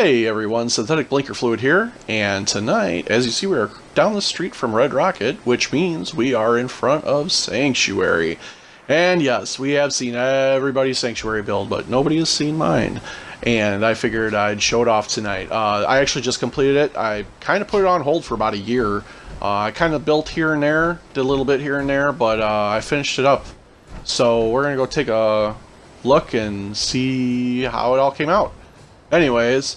Hey everyone, Synthetic Blinker Fluid here, and tonight, as you see, we are down the street from Red Rocket, which means we are in front of Sanctuary. And yes, we have seen everybody's Sanctuary build, but nobody has seen mine. And I figured I'd show it off tonight. I actually just completed it. I kind of put it on hold for about a year. I kind of built here and there, did a little bit here and there, but I finished it up. So we're going to go take a look and see how it all came out. Anyways,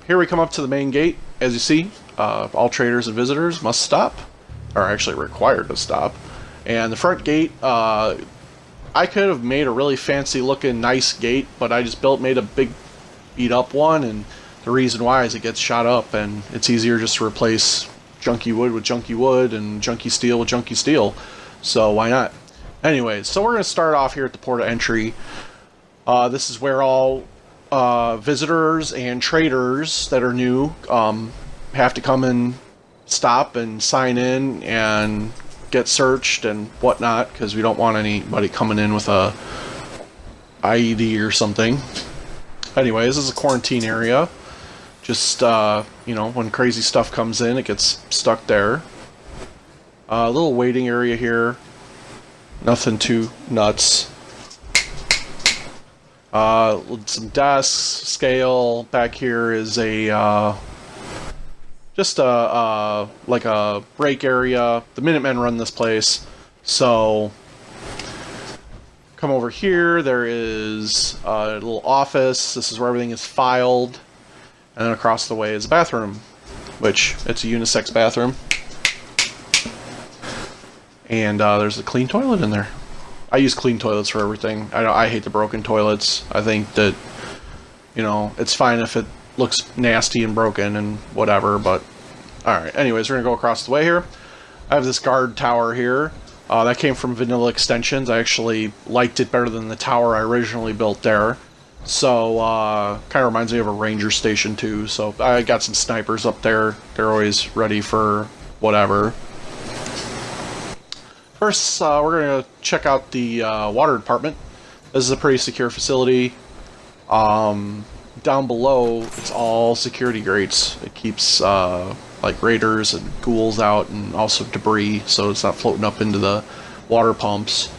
here we come up to the main gate. As you see, all traders and visitors must stop, or actually required to stop. And the front gate, I could have made a really fancy looking nice gate, but I just made a big beat up one, and the reason why is it gets shot up, and it's easier just to replace junky wood with junky wood and junky steel with junky steel. So why not? Anyways, so we're going to start off here at the port of entry. This is where all visitors and traders that are new have to come and stop and sign in and get searched and whatnot, because we don't want anybody coming in with a IED or something. Anyways, this is a quarantine area. Just you know, when crazy stuff comes in, it gets stuck there. A little waiting area here. Nothing too nuts. Some desks, scale. Back here is a just a like a break area. The Minutemen run this place, so come over here. There is a little office. This is where everything is filed, and then across the way is a bathroom, which it's a unisex bathroom, and there's a clean toilet in there. I use clean toilets for everything. I hate the broken toilets. I think that, you know, it's fine if it looks nasty and broken and whatever, but alright. Anyways, we're going to go across the way here. I have this guard tower here. That came from Vanilla Extensions. I actually liked it better than the tower I originally built there. So, kind of reminds me of a ranger station too. So, I got some snipers up there. They're always ready for whatever. First, we're going to check out the water department. This is a pretty secure facility. Down below, it's all security grates. It keeps like raiders and ghouls out, and also debris, so it's not floating up into the water pumps.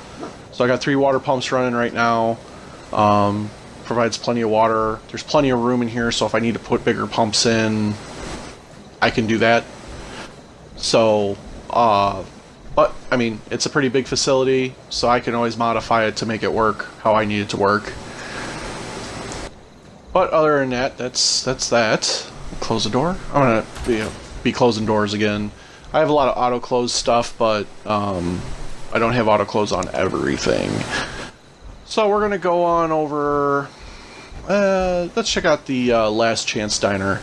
So I got 3 water pumps running right now. Provides plenty of water. There's plenty of room in here, so if I need to put bigger pumps in, I can do that. So, but, I mean, it's a pretty big facility, so I can always modify it to make it work how I need it to work. But other than that, that's that. Close the door. I'm gonna be closing doors again. I have a lot of auto-close stuff, but I don't have auto-close on everything. So we're gonna go on over... let's check out the Last Chance Diner.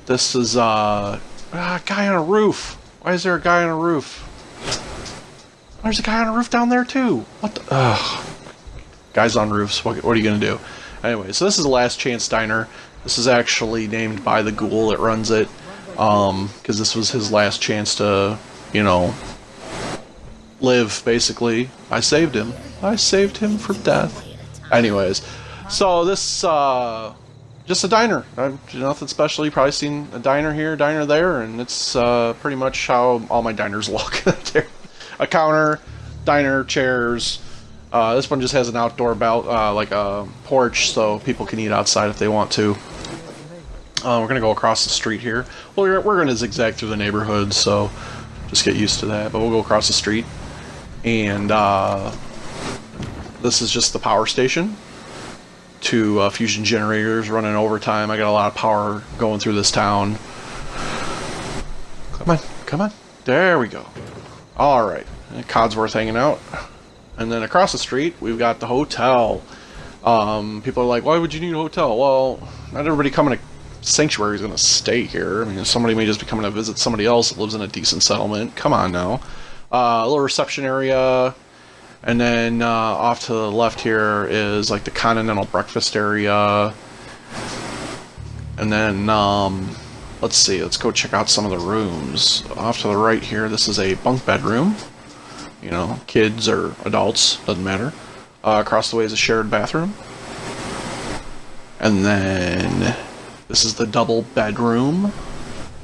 This is a guy on a roof. Why is there a guy on a roof? There's a guy on a roof down there too. What the? Guys on roofs. What are you gonna do? Anyway, so this is the Last Chance Diner. This is actually named by the ghoul that runs it, because this was his last chance to, you know, live. Basically, I saved him. I saved him from death. Anyways, so this just a diner. Nothing special. You've probably seen a diner here, diner there, and it's pretty much how all my diners look. There. A counter, diner, chairs. This one just has an outdoor like a porch, so people can eat outside if they want to. We're gonna go across the street here. Well, we're gonna zigzag through the neighborhood, so just get used to that. But we'll go across the street, and this is just the power station. 2 fusion generators running overtime. I got a lot of power going through this town. Come on, come on. There we go. Alright, Codsworth hanging out. And then across the street, we've got the hotel. People are like, why would you need a hotel? Well, not everybody coming to Sanctuary is going to stay here. I mean, somebody may just be coming to visit somebody else that lives in a decent settlement. Come on now. A little reception area. And then off to the left here is like the continental breakfast area. And then... let's see, let's go check out some of the rooms. Off to the right here, this is a bunk bedroom. You know, kids or adults, doesn't matter. Across the way is a shared bathroom. And then this is the double bedroom,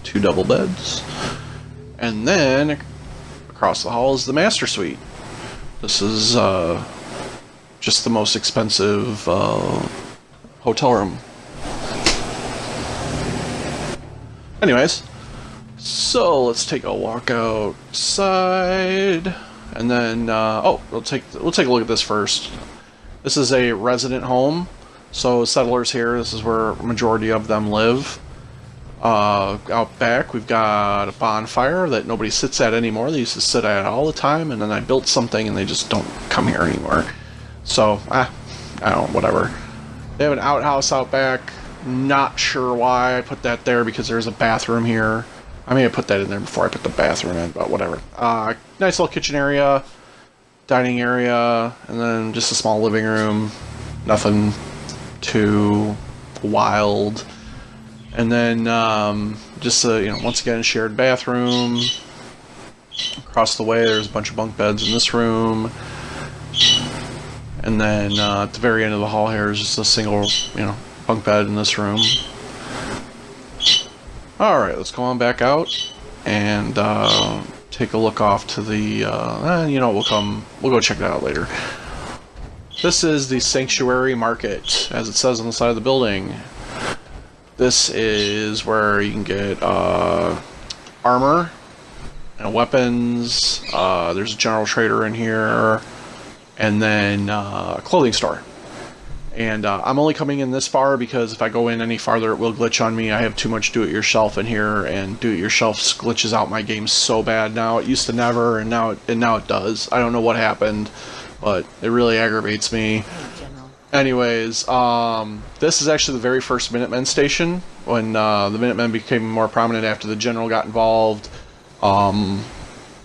2 double beds. And then across the hall is the master suite. This is just the most expensive hotel room. Anyways, so let's take a walk outside, and then we'll take a look at this first. This is a resident home, so settlers here. This is where a majority of them live. Out back, we've got a bonfire that nobody sits at anymore. They used to sit at all the time, and then I built something, and they just don't come here anymore. So, I don't know, whatever. They have an outhouse out back. Not sure why I put that there, because there's a bathroom here. I may have put that in there before I put the bathroom in, but whatever. Nice little kitchen area, dining area, and then just a small living room. Nothing too wild. And then just once again, shared bathroom. Across the way, there's a bunch of bunk beds in this room. And then at the very end of the hall here is just a single, bunk bed in this room. Alright, let's go on back out and take a look off to the, we'll go check that out later. This is the Sanctuary Market, as it says on the side of the building. This is where you can get armor and weapons. There's a general trader in here, and then a clothing store. And I'm only coming in this far because if I go in any farther, it will glitch on me. I have too much do-it-yourself in here, and do-it-yourself glitches out my game so bad now. It used to never, and now it does. I don't know what happened, but it really aggravates me. Anyways, this is actually the very first Minutemen station, when the Minutemen became more prominent after the General got involved.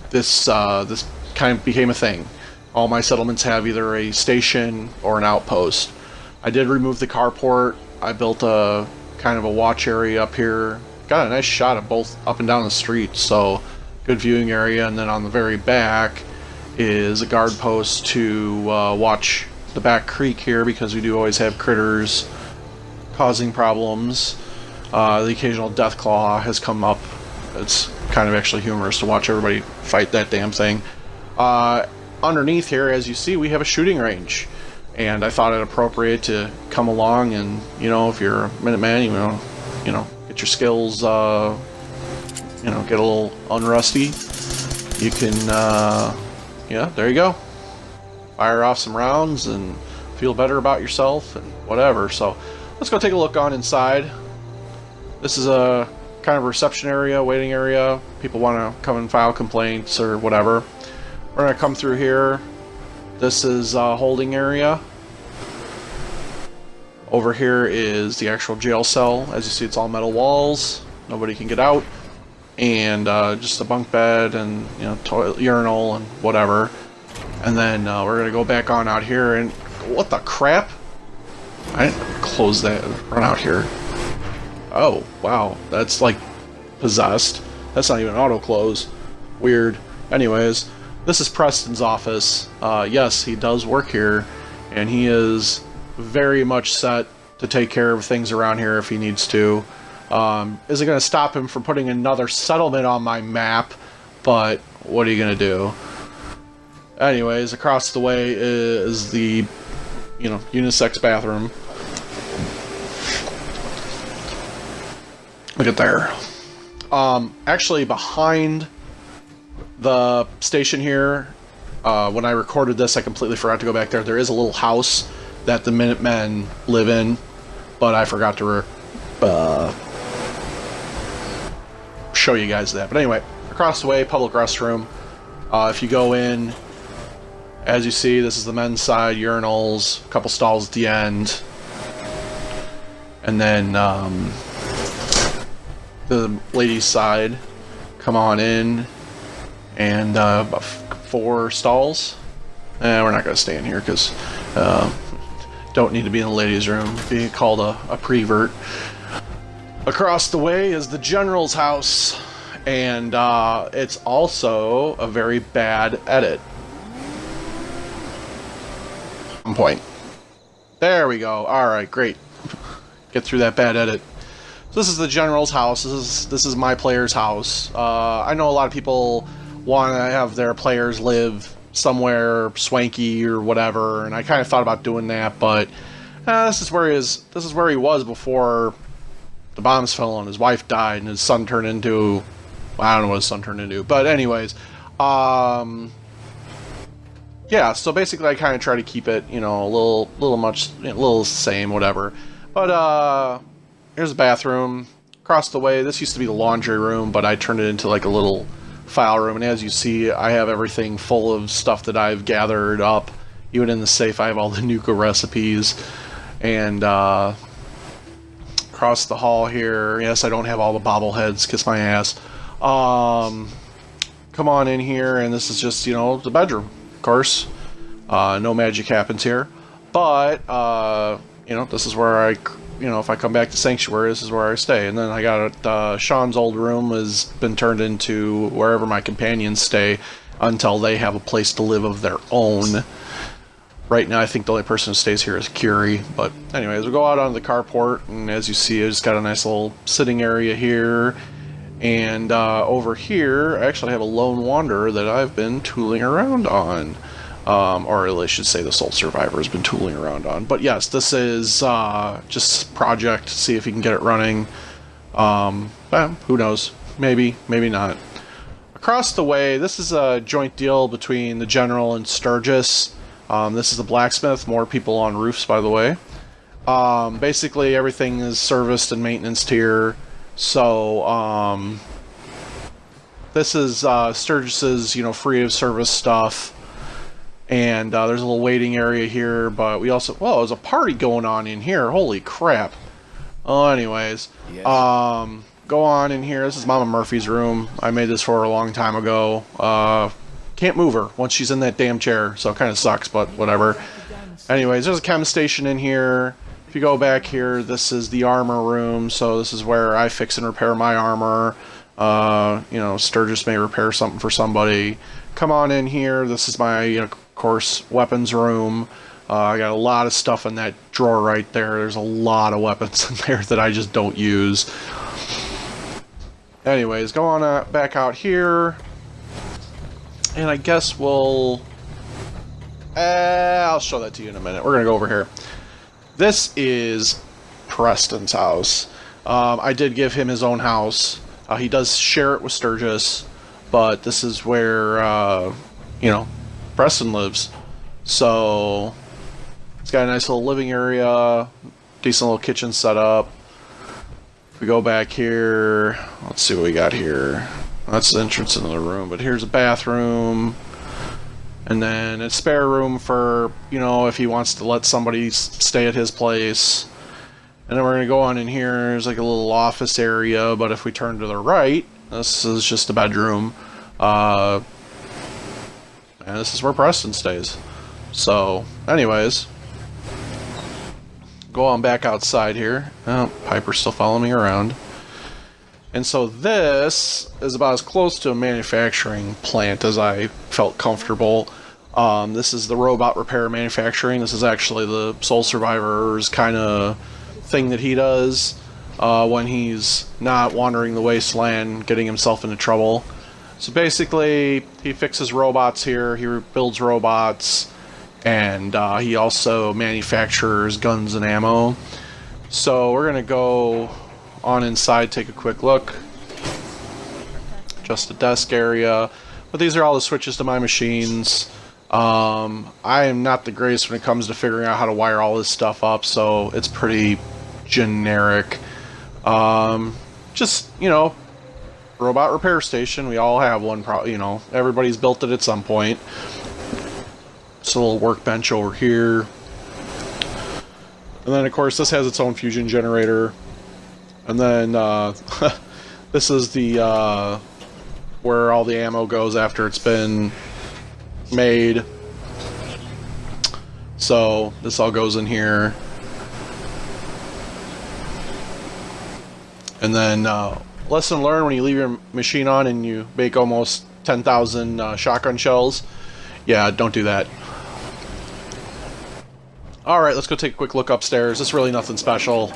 This kind of became a thing. All my settlements have either a station or an outpost. I did remove the carport. I built a kind of a watch area up here. Got a nice shot of both up and down the street, so good viewing area. And then on the very back is a guard post to watch the back creek here, because we do always have critters causing problems. The occasional death claw has come up. It's kind of actually humorous to watch everybody fight that damn thing. Underneath here, as you see, we have a shooting range, and I thought it appropriate to come along and, if you're a Minuteman, get your skills, get a little unrusty. You can, there you go. Fire off some rounds and feel better about yourself and whatever. So let's go take a look on inside. This is a kind of reception area, waiting area. People want to come and file complaints or whatever. We're going to come through here. This is a holding area. Over here is the actual jail cell. As you see, it's all metal walls. Nobody can get out. And just a bunk bed and toilet, urinal, and whatever. And then we're going to go back on out here, and what the crap? I didn't close that, run out here. Oh, wow, that's like possessed. That's not even auto close. Weird. Anyways, this is Preston's office. Yes, he does work here, and he is very much set to take care of things around here if he needs to. Is it going to stop him from putting another settlement on my map? But what are you going to do? Anyways, across the way is the, unisex bathroom. Look at there. Actually, behind the station here, when I recorded this, I completely forgot to go back there. There is a little house that the Minutemen live in, but I forgot to show you guys that. But anyway, across the way, public restroom. If you go in, as you see, this is the men's side, urinals, a couple stalls at the end, and then the ladies' side. Come on in, and about 4 stalls. We're not going to stay in here because don't need to be in the ladies' room. Being called a prevert. Across the way is the General's house, and it's also a very bad edit. Point. There we go. Alright, great. get through that bad edit. So this is the general's house. This is my player's house. I know a lot of people want to have their players live somewhere swanky or whatever, and I kind of thought about doing that, but this is where he is. This is where he was before the bombs fell and his wife died and his son turned into, I don't know what his son turned into, but anyways, yeah. So basically, I kind of try to keep it, you know, a little same, whatever. But here's a bathroom across the way. This used to be the laundry room, but I turned it into like a little file room, and as you see, I have everything full of stuff that I've gathered up. Even in the safe, I have all the Nuka recipes. And across the hall here, yes, I don't have all the bobbleheads, kiss my ass. Come on in here, and this is just, you know, the bedroom, of course. No magic happens here, but you know, this is where you know, if I come back to Sanctuary, this is where I stay. And then I got Sean's old room has been turned into wherever my companions stay until they have a place to live of their own. Right now, I think the only person who stays here is Curie. But anyways, we go out onto the carport, and as you see, I just got a nice little sitting area here. And over here, I actually have a Lone Wanderer that I've been tooling around on. Or I should say the Soul Survivor has been tooling around on. But yes, this is just project, see if you can get it running. Who knows? Maybe, maybe not. Across the way, this is a joint deal between the General and Sturgis. This is the blacksmith, more people on roofs, by the way. Basically, everything is serviced and maintenanced here. So, this is Sturgis's, you know, free of service stuff. And there's a little waiting area here, but we also, well, there's a party going on in here. Holy crap. Oh, anyways, yes. Go on in here. This is Mama Murphy's room. I made this for her a long time ago. Can't move her once she's in that damn chair, so it kind of sucks, but whatever. Anyways, there's a chem station in here. If you go back here, this is the armor room, so this is where I fix and repair my armor. You know, Sturgis may repair something for somebody. Come on in here. This is my, you know, of course, weapons room. I got a lot of stuff in that drawer right there. There's a lot of weapons in there that I just don't use. Anyways, go on back out here. And I guess we'll... I'll show that to you in a minute. We're going to go over here. This is Preston's house. I did give him his own house. He does share it with Sturgis, but this is where, you know, Preston lives. So it's got a nice little living area, decent little kitchen setup. If we go back here, let's see what we got here. That's the entrance into the room, but here's a bathroom, and then a spare room for, you know, if he wants to let somebody stay at his place. And then we're going to go on in here. There's like a little office area, but if we turn to the right, this is just a bedroom. And this is where Preston stays. So, anyways, go on back outside here. Oh, Piper's still following me around. And so this is about as close to a manufacturing plant as I felt comfortable. This is the robot repair manufacturing. This is actually the Soul Survivor's kind of thing that he does when he's not wandering the wasteland, getting himself into trouble. So basically, he fixes robots here, he builds robots, and he also manufactures guns and ammo. So we're going to go on inside, take a quick look. Just a desk area. But these are all the switches to my machines. I am not the greatest when it comes to figuring out how to wire all this stuff up, so it's pretty generic. Just, you know, robot repair station. We all have one, you know, everybody's built it at some point. Just a little workbench over here. And then, of course, this has its own fusion generator. And then, this is the, where all the ammo goes after it's been made. So, this all goes in here. And then, lesson learned, when you leave your machine on and you make almost 10,000 shotgun shells, yeah, don't do that. Alright, let's go take a quick look upstairs. It's really nothing special.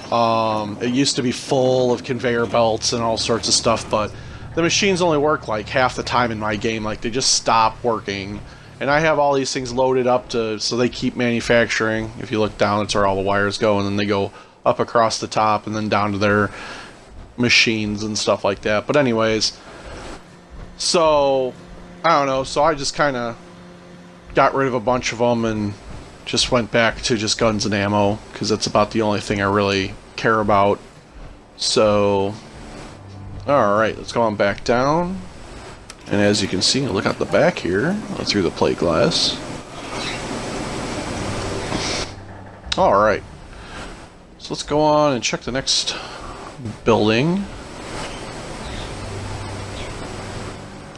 It used to be full of conveyor belts and all sorts of stuff, but the machines only work like half the time in my game. Like, they just stop working. And I have all these things loaded up so they keep manufacturing. If you look down, it's where all the wires go, and then they go up across the top and then down to their machines and stuff like that. But anyways, so, I don't know. So I just kind of got rid of a bunch of them and just went back to just guns and ammo, because that's about the only thing I really care about. So, alright, let's go on back down. And as you can see, look at the back here, through the plate glass. Alright, so let's go on and check the next building.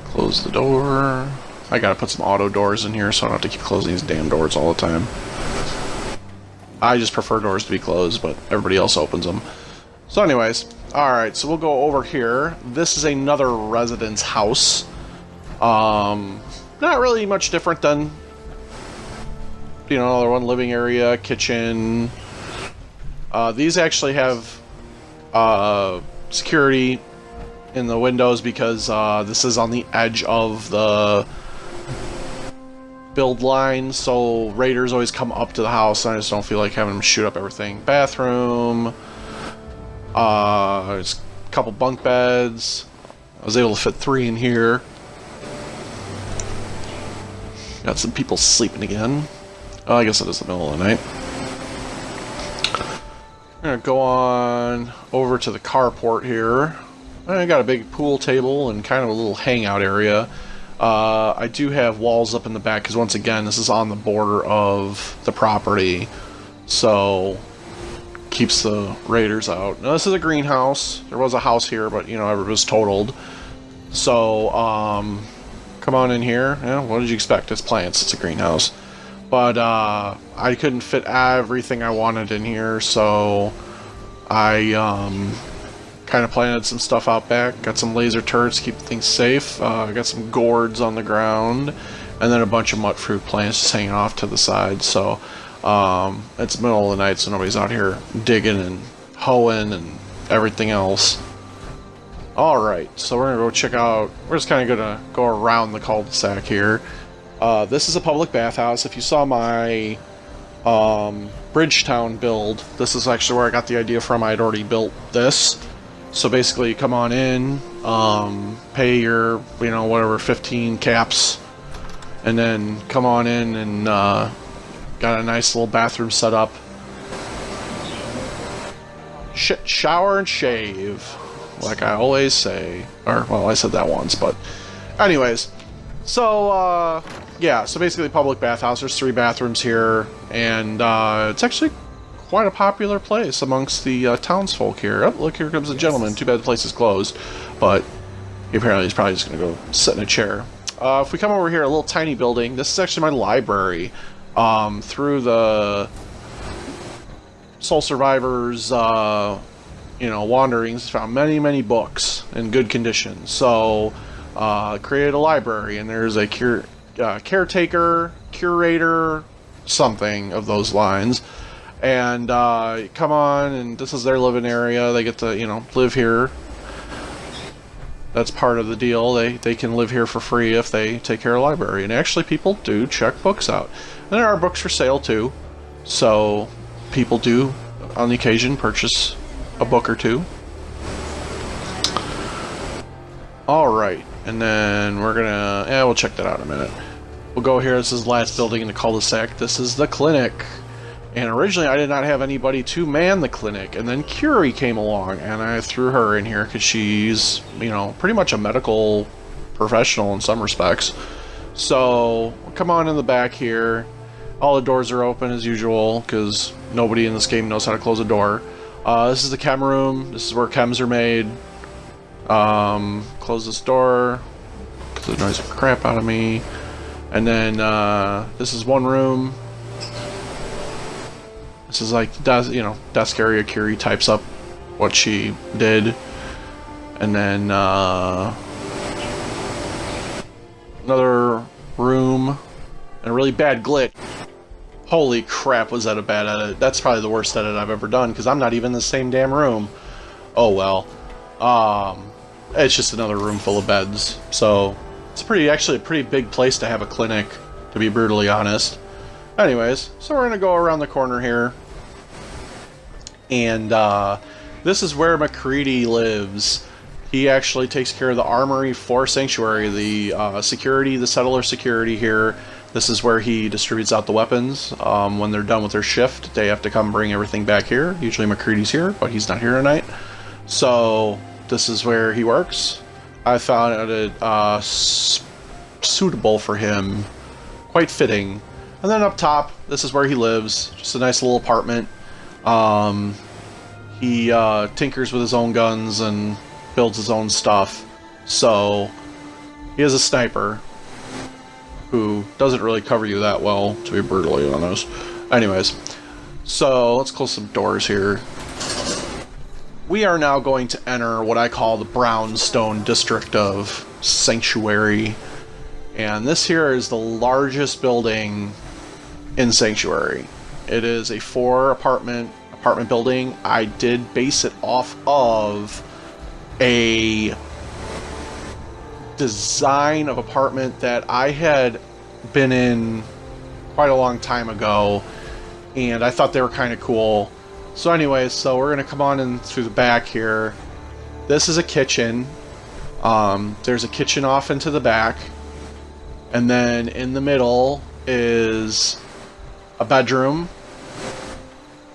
Close the door. I gotta put some auto doors in here so I don't have to keep closing these damn doors all the time. I just prefer doors to be closed, but everybody else opens them. So anyways, alright, so we'll go over here. This is another residence house. Not really much different than, you know, another one. Living area, kitchen. These actually have security in the windows because this is on the edge of the build line, so raiders always come up to the house, and I just don't feel like having them shoot up everything. Bathroom. There's a couple bunk beds. I was able to fit 3 in here. Got some people sleeping again. Oh, I guess it is the middle of the night. I'm gonna go on over to the carport here. I got a big pool table and kind of a little hangout area. I do have walls up in the back because, once again, this is on the border of the property, so keeps the raiders out. Now, this is a greenhouse. There was a house here, but, you know, it was totaled. So, come on in here. Yeah, what did you expect? It's plants. It's a greenhouse. But I couldn't fit everything I wanted in here, so I kind of planted some stuff out back. Got some laser turrets to keep things safe. Got some gourds on the ground, and then a bunch of mutt fruit plants just hanging off to the side. So it's the middle of the night, so nobody's out here digging and hoeing and everything else. Alright, so we're gonna go check out. We're just kind of gonna go around the cul-de-sac here. This is a public bathhouse. If you saw my Bridgetown build, this is actually where I got the idea from. I had already built this. So basically, you come on in, pay your, you know, whatever, 15 caps, and then come on in and got a nice little bathroom set up. Shower and shave, like I always say. Or, well, I said that once, but anyways. So, yeah, so basically public bathhouse. There's 3 bathrooms here, and it's actually quite a popular place amongst the townsfolk here. Oh, look, here comes a gentleman. Too bad the place is closed, but apparently he's probably just going to go sit in a chair. If we come over here, a little tiny building. This is actually my library. Through the Soul Survivors, you know, wanderings, found many, many books in good condition. So, created a library, and there's a caretaker, curator, something of those lines. And come on, and this is their living area. They get to, you know, live here. That's part of the deal. They can live here for free if they take care of the library. And actually, people do check books out. And there are books for sale too. So people do, on the occasion, purchase a book or two. Alright, and then we're gonna, we'll check that out in a minute. We'll go here. This is the last building in the cul-de-sac. This is the clinic. And originally I did not have anybody to man the clinic, and then Curie came along, and I threw her in here because she's, you know, pretty much a medical professional in some respects. So, come on in the back here. All the doors are open as usual, because nobody in this game knows how to close a door. This is the chem room. This is where chems are made. Close this door, because it annoys the crap out of me. And then, this is one room. This is like, you know, desk area. Curie types up what she did. And then, another room. And a really bad glitch. Holy crap, was that a bad edit. That's probably the worst edit I've ever done, because I'm not even in the same damn room. Oh well. It's just another room full of beds. So, it's actually a pretty big place to have a clinic, to be brutally honest. Anyways, so we're going to go around the corner here. And, this is where McCready lives. He actually takes care of the armory for Sanctuary, the security, the settler security here. This is where he distributes out the weapons. When they're done with their shift, they have to come bring everything back here. Usually McCready's here, but he's not here tonight. So this is where he works. I found it suitable for him, quite fitting. And then up top, this is where he lives. Just a nice little apartment. He tinkers with his own guns and builds his own stuff. So he is a sniper who doesn't really cover you that well, to be brutally honest. Anyways, so let's close some doors here. We are now going to enter what I call the brownstone district of Sanctuary. And this here is the largest building in Sanctuary. It is a 4-apartment building. I did base it off of a design of apartment that I had been in quite a long time ago, and I thought they were kind of cool. So anyways, so we're gonna come on in through the back here. This is a kitchen. There's a kitchen off into the back, and then in the middle is a bedroom.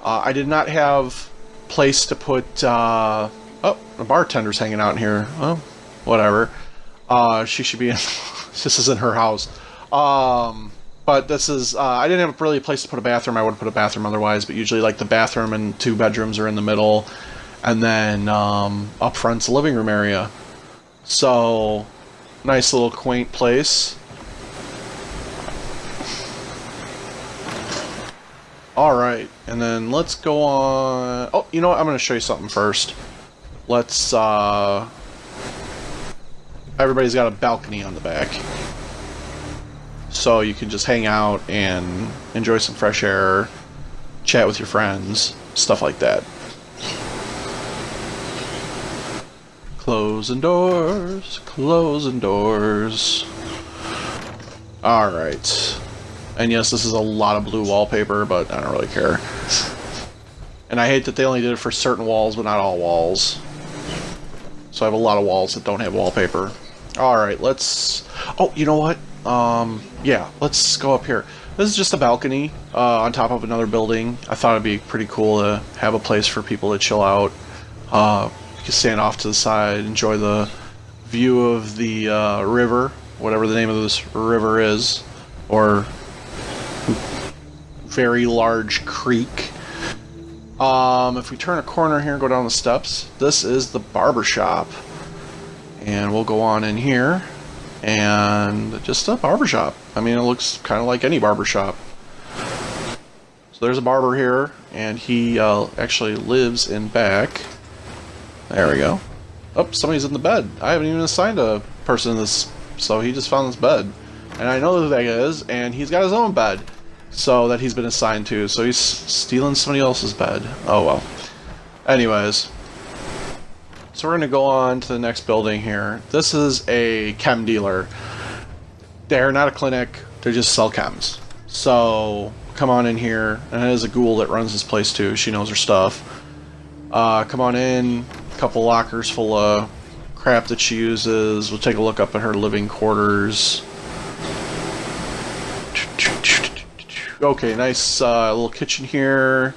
I did not have place to put oh, the bartender's hanging out in here. Oh, whatever. She should be in this isn't her house. But this is I didn't have really a place to put a bathroom. I would have put a bathroom otherwise, but usually like the bathroom and 2 bedrooms are in the middle, and then up front's the living room area. So nice little quaint place. Alright, and then let's go on. Oh, you know what? I'm going to show you something first. Let's, everybody's got a balcony on the back. So you can just hang out and enjoy some fresh air, chat with your friends, stuff like that. Closing doors, closing doors. Alright. And yes, this is a lot of blue wallpaper, but I don't really care. And I hate that they only did it for certain walls, but not all walls. So I have a lot of walls that don't have wallpaper. Alright, let's... Oh, you know what? Yeah, let's go up here. This is just a balcony on top of another building. I thought it'd be pretty cool to have a place for people to chill out. You can stand off to the side, enjoy the view of the river, whatever the name of this river is, or very large creek. If we turn a corner here and go down the steps, this is the barber shop. And we'll go on in here, and just a barber shop. I mean, it looks kind of like any barber shop. So there's a barber here, and he actually lives in back. There we go. Oh, somebody's in the bed. I haven't even assigned a person in this, so he just found this bed. And I know who that is, and he's got his own bed, so that he's been assigned to. So he's stealing somebody else's bed. Oh well. Anyways. So we're going to go on to the next building here. This is a chem dealer. They're not a clinic, they just sell chems. So come on in here, and there's a ghoul that runs this place too. She knows her stuff. Come on in, a couple lockers full of crap that she uses. We'll take a look up at her living quarters. Okay, nice little kitchen here,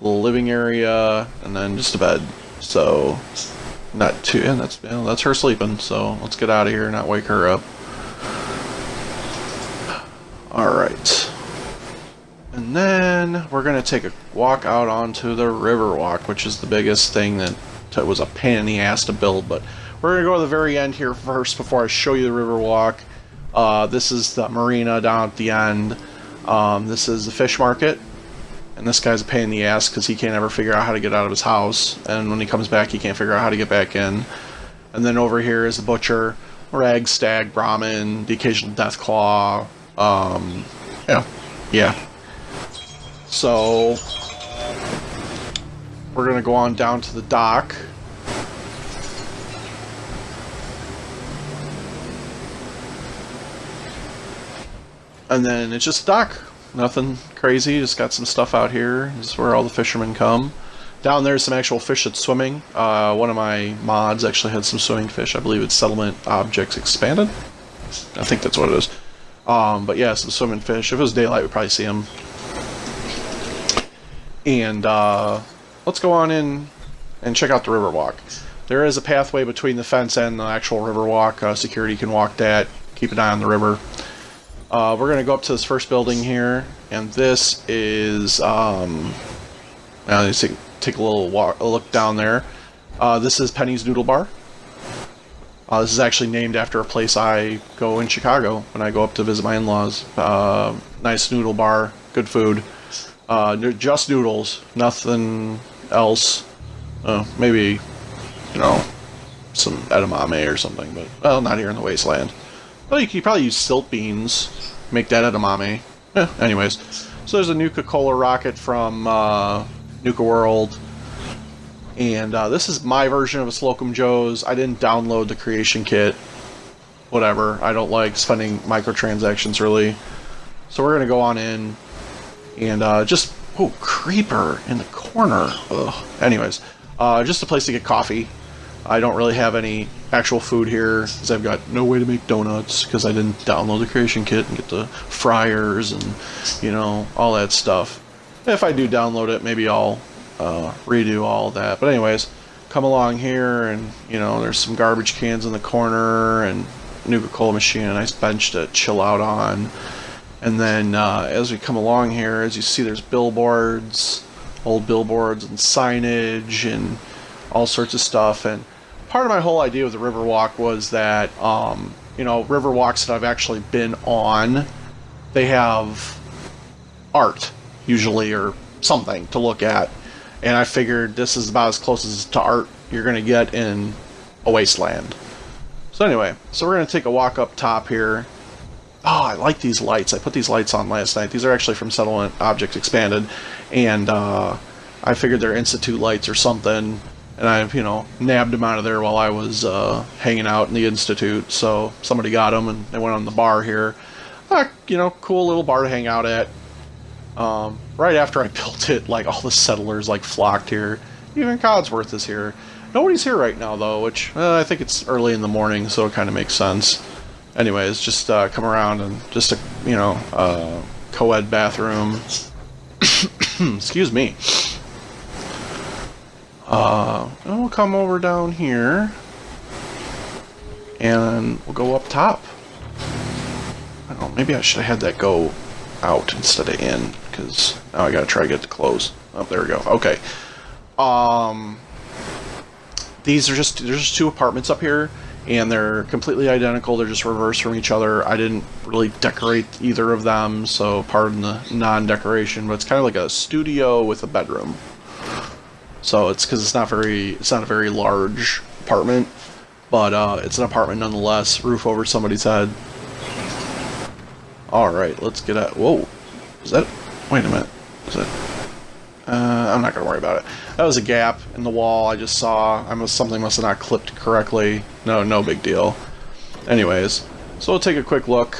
little living area, and then just a bed. So, not too, and that's her sleeping. So let's get out of here and not wake her up. All right, and then we're gonna take a walk out onto the Riverwalk, which is the biggest thing that was a pain in the ass to build. But we're gonna go to the very end here first before I show you the Riverwalk. This is the marina down at the end. This is the fish market. And this guy's a pain in the ass because he can't ever figure out how to get out of his house. And when he comes back, he can't figure out how to get back in. And then over here is the butcher, rag, stag, Brahmin, the occasional death claw. Yeah. So we're gonna go on down to the dock. And then it's just a dock. Nothing crazy, just got some stuff out here. This is where all the fishermen come. Down there's some actual fish that's swimming. One of my mods actually had some swimming fish. I believe it's Settlement Objects Expanded. I think that's what it is. But yeah, some swimming fish. If it was daylight, we'd probably see them. And let's go on in and check out the Riverwalk. There is a pathway between the fence and the actual Riverwalk. Security can walk that. Keep an eye on the river. We're going to go up to this first building here, and this is, let's take a little look down there. This is Penny's Noodle Bar. This is actually named after a place I go in Chicago when I go up to visit my in-laws. Nice noodle bar, good food. Just noodles, nothing else. Maybe, you know, some edamame or something, but, well, not here in the wasteland. Well, you could probably use silt beans, make that edamame. Anyways, so there's a Nuka-Cola rocket from Nuka World, and this is my version of a Slocum Joe's. I didn't download the creation kit. Whatever, I don't like spending microtransactions really. So we're gonna go on in, and just, oh, creeper in the corner. Ugh. Anyways, just a place to get coffee. I don't really have any actual food here because I've got no way to make donuts because I didn't download the creation kit and get the fryers and, you know, all that stuff. If I do download it, maybe I'll redo all that. But anyways, come along here, and, you know, there's some garbage cans in the corner and Nuka-Cola machine, a nice bench to chill out on. And then as we come along here, as you see, there's billboards, old billboards and signage and all sorts of stuff. And part of my whole idea with the Riverwalk was that, you know, Riverwalks that I've actually been on, they have art, usually, or something to look at. And I figured this is about as close as to art you're going to get in a wasteland. So anyway, so we're going to take a walk up top here. Oh, I like these lights. I put these lights on last night. These are actually from Settlement Objects Expanded. And I figured they're Institute lights or something. And I've, you know, nabbed them out of there while I was hanging out in the Institute. So somebody got them, and they went on the bar here. You know, cool little bar to hang out at. Right after I built it, like, all the settlers, like, flocked here. Even Codsworth is here. Nobody's here right now, though, which I think it's early in the morning, so it kind of makes sense. Anyways, just come around and just a, you know, co-ed bathroom. Excuse me. And we'll come over down here, and we'll go up top. I don't know, maybe I should have had that go out instead of in, because now I gotta try to get it to close. Oh, there we go. Okay. There's just two apartments up here, and they're completely identical. They're just reversed from each other. I didn't really decorate either of them, so pardon the non-decoration, but it's kind of like a studio with a bedroom. So it's because it's not a very large apartment, but it's an apartment nonetheless. Roof over somebody's head. All right, let's get at. Whoa, is that? Wait a minute. Is that? I'm not gonna worry about it. That was a gap in the wall I just saw. Something must have not clipped correctly. No big deal. Anyways, so we'll take a quick look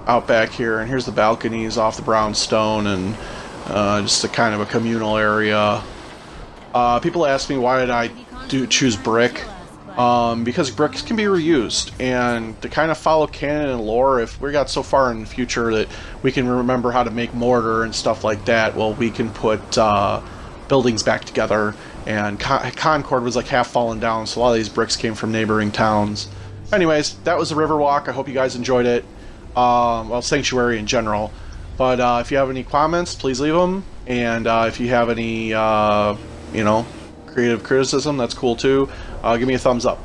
out back here, and here's the balconies off the brownstone, and just a kind of a communal area. People ask me why did I choose brick, because bricks can be reused, and to kind of follow canon and lore, if we got so far in the future that we can remember how to make mortar and stuff like that, well, we can put buildings back together, and Concord was like half fallen down, so a lot of these bricks came from neighboring towns. Anyways, that was the Riverwalk. I hope you guys enjoyed it. Well, Sanctuary in general. But if you have any comments, please leave them, and if you have any you know, creative criticism, that's cool too. Give me a thumbs up.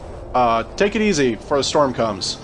Take it easy before the storm comes.